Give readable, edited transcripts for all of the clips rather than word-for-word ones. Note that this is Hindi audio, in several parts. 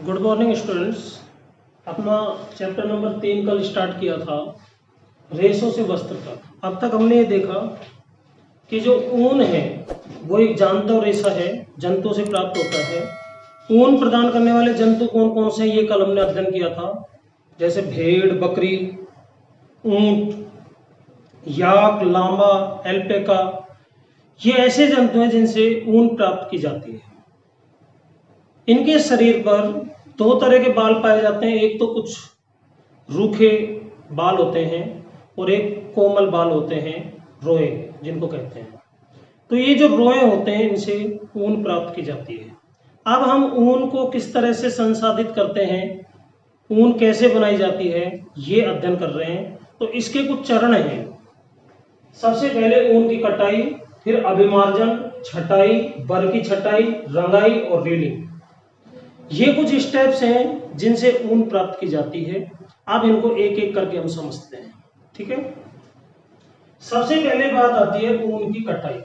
Good morning students. अपना चैप्टर नंबर 3 कल स्टार्ट किया था, रेशों से वस्त्र तक। अब तक हमने ये देखा कि जो ऊन है वो एक जानदार रेशा है, जंतु से प्राप्त होता है। ऊन प्रदान करने वाले जंतु कौन कौन से हैं ये कल हमने अध्ययन किया था, जैसे भेड़, बकरी, ऊंट, याक, लामा, एल्पेका। ये ऐसे जंतु हैं जिनसे ऊन प्राप्त की जाती है। इनके शरीर पर दो तरह के बाल पाए जाते हैं, एक तो कुछ रूखे बाल होते हैं और एक कोमल बाल होते हैं, रोए जिनको कहते हैं। तो ये जो रोए होते हैं इनसे ऊन प्राप्त की जाती है। अब हम ऊन को किस तरह से संसाधित करते हैं, ऊन कैसे बनाई जाती है, ये अध्ययन कर रहे हैं। तो इसके कुछ चरण हैं। सबसे पहले ऊन की कटाई, फिर अभिमार्जन, छटाई, बर की छटाई, रंगाई और रीलिंग। ये कुछ स्टेप्स हैं जिनसे ऊन प्राप्त की जाती है। अब इनको एक एक करके हम समझते हैं, ठीक है। सबसे पहले बात आती है ऊन की कटाई।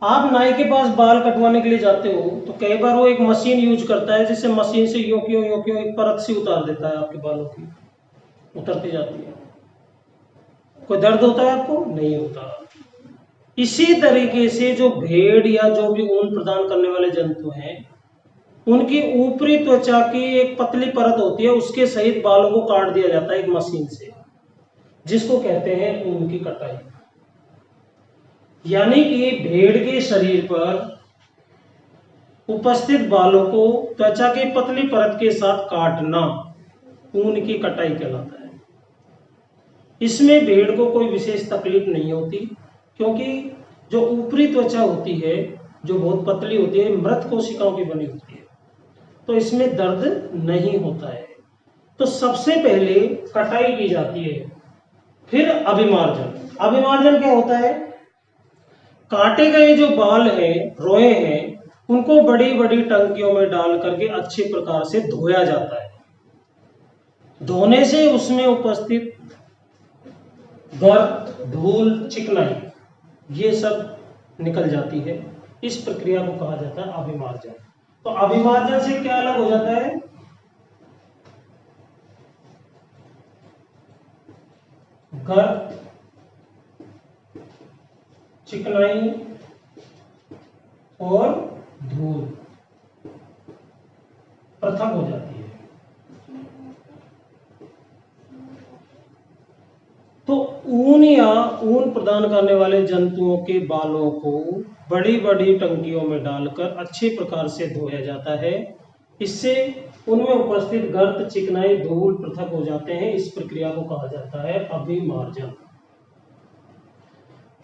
आप नाई के पास बाल कटवाने के लिए जाते हो तो कई बार वो एक मशीन यूज करता है, जिससे मशीन से यो क्यों एक परत सी उतार देता है, आपके बालों की उतरती जाती है। कोई दर्द होता है आपको? नहीं होता। इसी तरीके से जो भेड़ या जो भी ऊन प्रदान करने वाले जंतु हैं, उनकी ऊपरी त्वचा की एक पतली परत होती है, उसके सहित बालों को काट दिया जाता है एक मशीन से, जिसको कहते हैं ऊन की कटाई। यानी कि भेड़ के शरीर पर उपस्थित बालों को त्वचा की पतली परत के साथ काटना ऊन की कटाई कहलाता है। इसमें भेड़ को कोई विशेष तकलीफ नहीं होती, क्योंकि जो ऊपरी त्वचा होती है जो बहुत पतली होती है, मृत कोशिकाओं की बनी होती है, तो इसमें दर्द नहीं होता है। तो सबसे पहले कटाई की जाती है, फिर अभिमार्जन। अभिमार्जन क्या होता है? काटे गए जो बाल हैं, रोए हैं, उनको बड़ी बड़ी टंकियों में डाल करके अच्छे प्रकार से धोया जाता है। धोने से उसमें उपस्थित गर्द, धूल, चिकनाई ये सब निकल जाती है। इस प्रक्रिया को कहा जाता है अभिमार्जन। तो अभिमार्जन से क्या अलग हो जाता है? गर्द, चिकनाई और धूल पृथक हो जाती है। तो ऊन या ऊन प्रदान करने वाले जंतुओं के बालों को बड़ी बड़ी टंकियों में डालकर अच्छे प्रकार से धोया जाता है। इससे उनमें उपस्थित गर्द, चिकनाई, धूल पृथक हो जाते हैं। इस प्रक्रिया को कहा जाता है अभिमार्जन।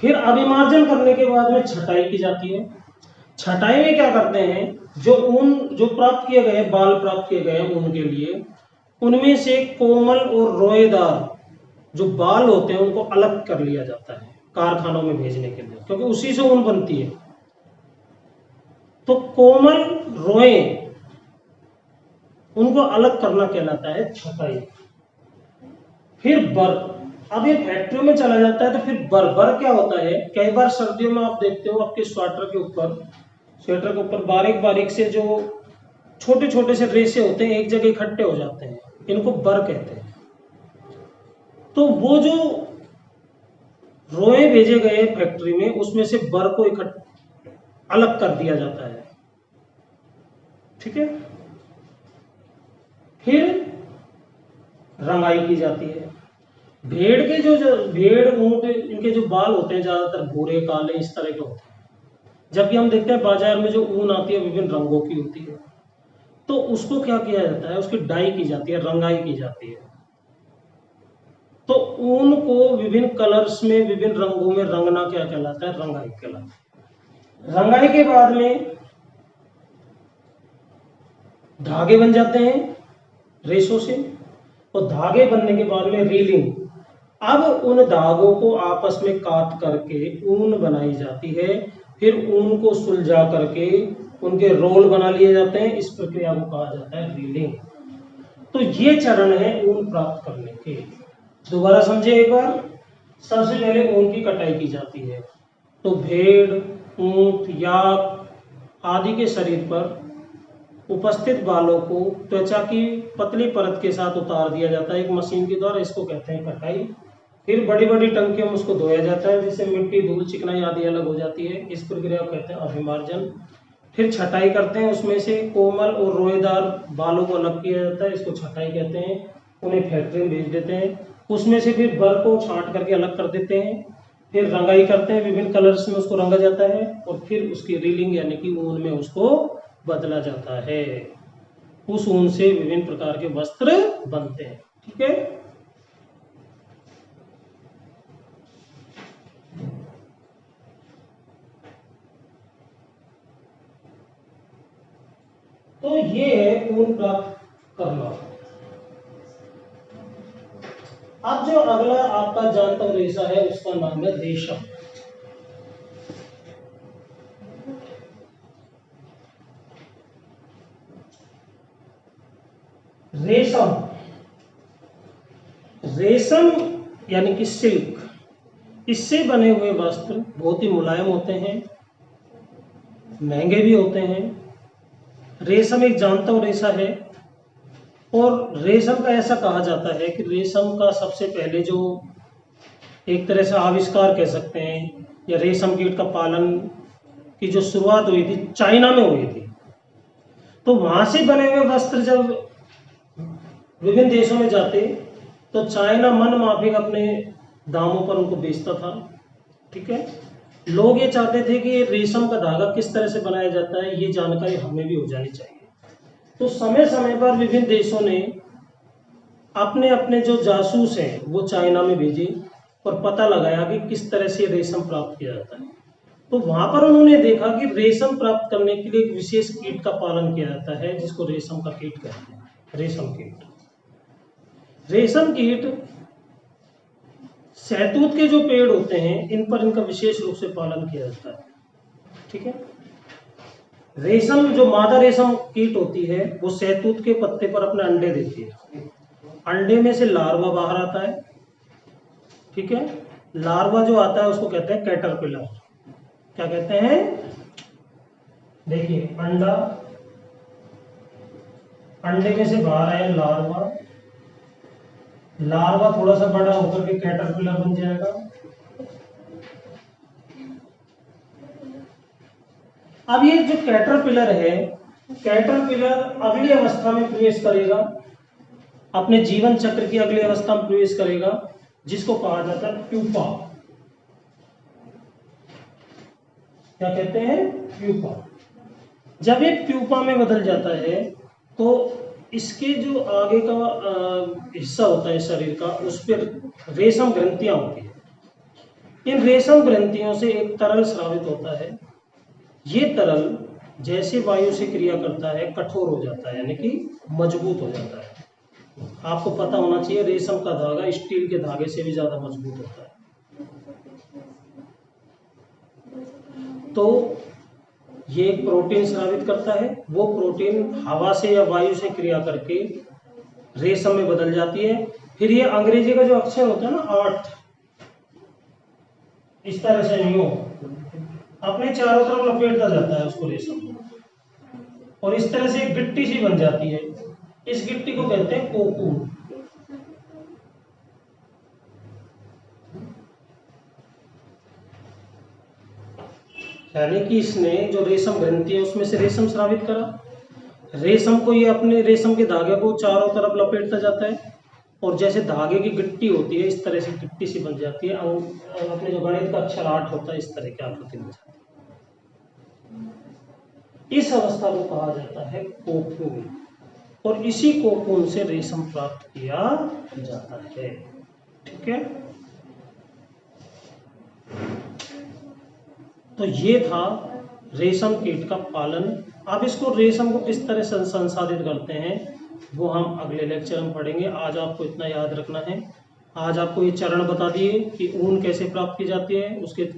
फिर अभिमार्जन करने के बाद में छटाई की जाती है। छटाई में क्या करते हैं, जो ऊन जो प्राप्त किए गए, बाल प्राप्त किए गए ऊन के लिए, उनमें से कोमल और रोएदार जो बाल होते हैं उनको अलग कर लिया जाता है कारखानों में भेजने के लिए, क्योंकि उसी से ऊन बनती है। तो कोमल रोए उनको अलग करना कहलाता है छटाई। फिर बर, अब ये फैक्ट्री में चला जाता है। तो फिर बर क्या होता है? कई बार सर्दियों में आप देखते हो आपके स्वेटर के ऊपर बारीक बारीक से जो छोटे छोटे से रेशे होते हैं, एक जगह इकट्ठे हो जाते हैं, इनको बर कहते हैं। तो वो जो रोए भेजे गए फैक्ट्री में, उसमें से बर को अलग कर दिया जाता है, ठीक है। फिर रंगाई की जाती है। भेड़ के जो भेड़, ऊंट, इनके जो बाल होते हैं ज्यादातर भूरे, काले, इस तरह के होते हैं। जबकि हम देखते हैं बाजार में जो ऊन आती है विभिन्न रंगों की होती है। तो उसको क्या किया जाता है? उसकी डाई की जाती है, रंगाई की जाती है। तो ऊन को विभिन्न कलर्स में, विभिन्न रंगों में रंगना क्या कहलाता है? रंगाई कहलाता है। रंगाई के बाद में धागे बन जाते हैं रेशों से, और धागे बनने के बाद में रीलिंग। अब उन धागों को आपस में काट करके ऊन बनाई जाती है। फिर ऊन को सुलझा करके उनके रोल बना लिए जाते हैं। इस प्रक्रिया को कहा जाता है रीलिंग। तो ये चरण है ऊन प्राप्त करने के। दोबारा समझे एक बार। सबसे पहले ऊन की कटाई की जाती है। तो भेड़, ऊंट, याक आदि के शरीर पर उपस्थित बालों को त्वचा की पतली परत के साथ उतार दिया जाता है एक मशीन के द्वारा, इसको कहते हैं कटाई। फिर बड़ी बड़ी टंकियों में उसको धोया जाता है, जिससे मिट्टी, धूल, चिकनाई आदि अलग हो जाती है। इस प्रक्रिया को कहते हैं अभिमार्जन। फिर छटाई करते हैं, उसमें से कोमल और रोएदार बालों को अलग किया जाता है, इसको छटाई कहते हैं। उन्हें फैक्ट्री में भेज देते हैं, उसमें से फिर बर को छांट करके अलग कर देते हैं। फिर रंगाई करते हैं, विभिन्न कलर्स में उसको रंगा जाता है, और फिर उसकी रीलिंग यानी कि ऊन में उसको बदला जाता है। उस ऊन से विभिन्न प्रकार के वस्त्र बनते हैं। ठीक है, तो ये है ऊन प्राप्त करना। अब जो अगला आपका जानतर रेशा है उसका नाम है रेशम। रेशम, रेशम यानी कि सिल्क, इससे बने हुए वस्त्र बहुत ही मुलायम होते हैं, महंगे भी होते हैं। रेशम एक जानतर रेशा है, और रेशम का ऐसा कहा जाता है कि रेशम का सबसे पहले जो एक तरह से आविष्कार कह सकते हैं, या रेशम कीट का पालन की जो शुरुआत हुई थी चाइना में हुई थी। तो वहां से बने हुए वस्त्र जब विभिन्न देशों में जाते तो चाइना मन माफिक अपने दामों पर उनको बेचता था। ठीक है, लोग ये चाहते थे कि रेशम का धागा किस तरह से बनाया जाता है, ये जानकारी हमें भी हो जानी चाहिए। तो समय समय पर विभिन्न देशों ने अपने अपने जो जासूस हैं वो चाइना में भेजे और पता लगाया कि किस तरह से रेशम प्राप्त किया जाता है। तो वहां पर उन्होंने देखा कि रेशम प्राप्त करने के लिए एक विशेष कीट का पालन किया जाता है, जिसको रेशम का कीट कहते हैं। रेशम कीट, रेशम कीट शहतूत के जो पेड़ होते हैं इन पर इनका विशेष रूप से पालन किया जाता है। ठीक है, रेशम जो मादा रेशम कीट होती है वो शहतूत के पत्ते पर अपने अंडे देती है। अंडे में से लार्वा बाहर आता है। ठीक है, लार्वा जो आता है उसको कहते हैं कैटरपिलर। क्या कहते हैं? देखिए, अंडा, अंडे में से बाहर आया लार्वा, लार्वा थोड़ा सा बड़ा होकर के कैटरपिलर बन जाएगा। अब ये जो कैटरपिलर है, कैटरपिलर अगली अवस्था में प्रवेश करेगा, अपने जीवन चक्र की अगली अवस्था में प्रवेश करेगा, जिसको कहा जाता है प्यूपा। क्या कहते हैं? प्यूपा। जब ये प्यूपा में बदल जाता है तो इसके जो आगे का हिस्सा होता है शरीर का, उस पर रेशम ग्रंथियां होती है। इन रेशम ग्रंथियों से एक तरल स्रावित होता है। ये तरल जैसे वायु से क्रिया करता है कठोर हो जाता है, यानी कि मजबूत हो जाता है। आपको पता होना चाहिए रेशम का धागा स्टील के धागे से भी ज्यादा मजबूत होता है। तो ये एक प्रोटीन स्रावित करता है, वो प्रोटीन हवा से या वायु से क्रिया करके रेशम में बदल जाती है। फिर ये अंग्रेजी का जो अक्षर होता है ना 8, इस तरह से यूं अपने चारों तरफ लपेटता जाता है उसको रेशम, और इस तरह से एक गिट्टी सी बन जाती है। इस गिट्टी को कहते हैं कोकून। यानी कि इसने जो रेशम ग्रंथि है उसमें से रेशम स्रावित करा। रेशम को ये अपने रेशम के धागे को चारों तरफ लपेटता जाता है, और जैसे धागे की गिट्टी होती है इस तरह से गिट्टी सी बन जाती है। अपने जो गणित का अक्षर 8 होता है इस तरह की आकृति बन जाती है। इस अवस्था को कहा जाता है कोकून, और इसी कोकून से रेशम प्राप्त किया जाता है। ठीक है, तो ये था रेशम कीट का पालन। अब इसको रेशम को किस तरह संसाधित करते हैं वो हम अगले लेक्चर में पढ़ेंगे। आज आपको इतना याद रखना है। आज आपको ये चरण बता दिए कि ऊन कैसे प्राप्त की जाती है, उसके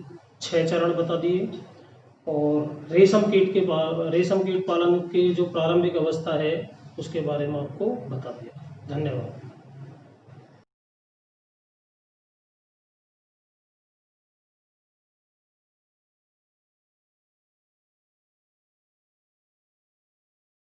6 चरण बता दिए, और रेशम कीट पालन की जो प्रारंभिक अवस्था है उसके बारे में आपको बता दिया। धन्यवाद।